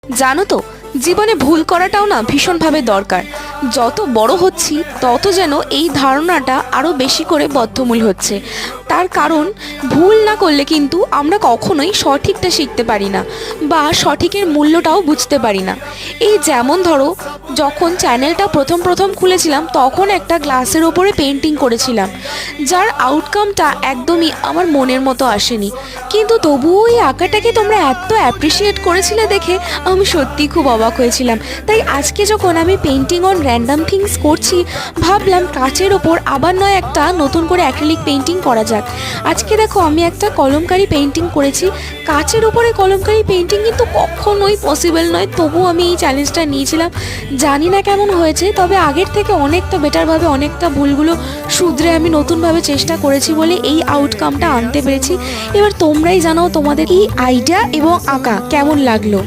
জানো তো, জীবনে ভুল করাটাও না ভীষণভাবে দরকার। যত বড় হচ্ছি তত যেন এই ধারণাটা আরও বেশি করে বদ্ধমূল হচ্ছে। তার কারণ, ভুল না করলে কিন্তু আমরা কখনোই সঠিকটা শিখতে পারি না বা সঠিকের মূল্যটাও বুঝতে পারি না। এই যেমন ধরো, যখন চ্যানেলটা প্রথম প্রথম খুলেছিলাম তখন একটা গ্লাসের ওপরে পেন্টিং করেছিলাম, যার আউটকামটা একদমই আমার মনের মতো আসেনি, কিন্তু তবুও ওই আঁকাটাকে তোমরা এত অ্যাপ্রিসিয়েট করেছিলে দেখে আমি সত্যিই খুব অবাক হয়েছিলাম। তাই আজকে যখন আমি পেন্টিং অন র্যান্ডম থিংস করছি, ভাবলাম কাচের ওপর আবার নয় একটা নতুন করে অ্যাক্রিলিক পেন্টিং করা যাক। আজকে দেখো, আমি একটা কলমকারি পেন্টিং করেছি। কাচের উপরে কলমকারি পেন্টিং কিন্তু কখনোই পসিবল নয়, তবুও আমি এই চ্যালেঞ্জটা নিয়েছিলাম। জানি না কেমন হয়েছে, তবে আগের থেকে অনেকটা বেটারভাবে, অনেকটা ভুলগুলো শুধরে আমি নতুনভাবে চেষ্টা করেছি বলে এই আউটকামটা আনতে পেরেছি। এবার তোমরাই জানাও তোমাদের এই আইডিয়া এবং আঁকা কেমন লাগলো।